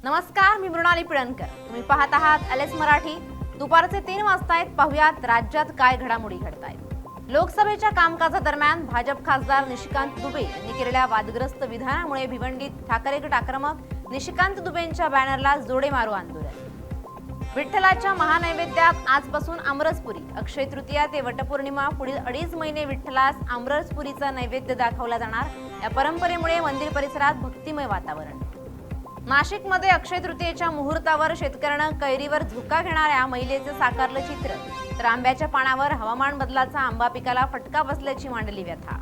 नमस्कार, मी मृणाली पिळणकर. तुम्ही पाहत आहात एलएस मराठी. दुपारचे 3 वाजतायत. पाहुयात राज्यात काय घडामोडी घडतायत. लोकसभेच्या कामकाजादरम्यान भाजप खासदार निशिकांत दुबे यांनी केलेल्या वादग्रस्त विधानामुळे भिवंडीत ठाकरे गट आक्रमक. निशिकांत दुबेंच्या बॅनरला जोडे मारू आंदोलन. विठ्ठलाच्या महानैवेद्यात आजपासून आमरसपुरी. अक्षय तृतीया ते वटपौर्णिमा पुढील 2.5 महिने विठ्ठलास आमरसपुरीचा नैवेद्य दाखवला जाणार. या परंपरेमुळे मंदिर परिसरात भक्तिमय वातावरण. नाशिकमध्ये अक्षय तृतीयेच्या मुहूर्तावर शेतकऱ्यांना कैरीवर झुका घेणाऱ्या महिलेचे साकारलं चित्र. तर आंब्याच्या पानावर हवामान बदलाचा आंबा पिकाला फटका बसल्याची मांडली व्यथा.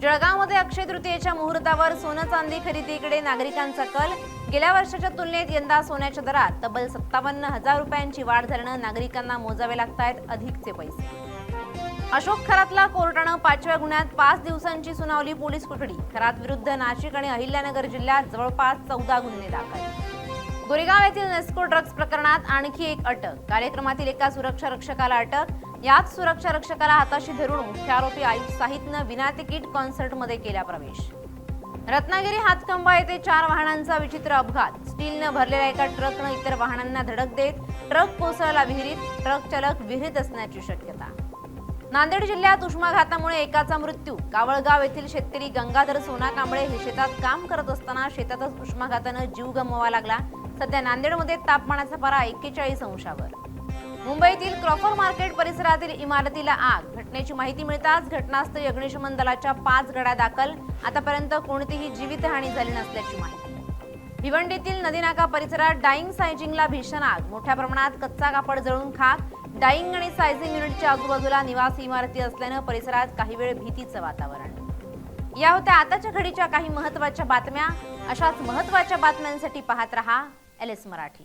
जळगावमध्ये अक्षय तृतीयेच्या मुहूर्तावर सोनं चांदी खरेदीकडे नागरिकांचा कल. गेल्या वर्षाच्या तुलनेत यंदा सोन्याच्या दरात तब्बल 57,000 रुपयांची वाढ झाल्यानं नागरिकांना मोजावे लागतायत अधिकचे पैसे. अशोक खरातला कोर्टानं 5व्या गुन्ह्यात 5 दिवसांची सुनावली. पोलीस कोठडी. खरात विरुद्ध नाशिक आणि अहिल्यानगर जिल्ह्यात जवळपास 14 गुन्हे दाखल. गोरेगाव येथील नेस्को ड्रग्ज प्रकरणात आणखी एक अटक. कार्यक्रमातील एका सुरक्षा रक्षकाला अटक. याच सुरक्षा रक्षकाला हाताशी धरून मुख्य आरोपी आयुष साहितनं विना तिकीट कॉन्सर्टमध्ये केला प्रवेश. रत्नागिरी हातखंबा येथे 4 वाहनांचा विचित्र अपघात. स्टीलनं भरलेल्या एका ट्रकनं इतर वाहनांना धडक देत ट्रक कोसळला विहिरीत. ट्रक चालक विहिरीत असण्याची शक्यता. नांदेड जिल्ह्यात उष्माघातामुळे एकाचा मृत्यू. कावळगाव येथील शेतकरी गंगाधर सोना कांबळे हे शेतात काम करत असताना शेतातच उष्माघातानं जीव गमवावा लागला. सध्या नांदेडमध्ये तापमानाचा पारा 41 अंशावर. मुंबईतील क्रॉफर मार्केट परिसरातील इमारतीला आग. घटनेची माहिती मिळताच घटनास्थळी अग्निशमन दलाच्या 5 गाड्या दाखल. आतापर्यंत कोणतीही जीवितहानी झाली नसल्याची माहिती. भिवंडीतील नदीनाका परिसरात डाईंग सायझिंगला भीषण आग. मोठ्या प्रमाणात कच्चा कापड जळून खाक. डाईंग आणि सायझिंग युनिटच्या आजूबाजूला निवासी इमारती असल्यानं परिसरात काही वेळ भीतीचं वातावरण. या होत्या आताच्या घडीच्या काही महत्त्वाच्या बातम्या. अशाच महत्त्वाच्या बातम्यांसाठी पाहत रहा एलएस मराठी.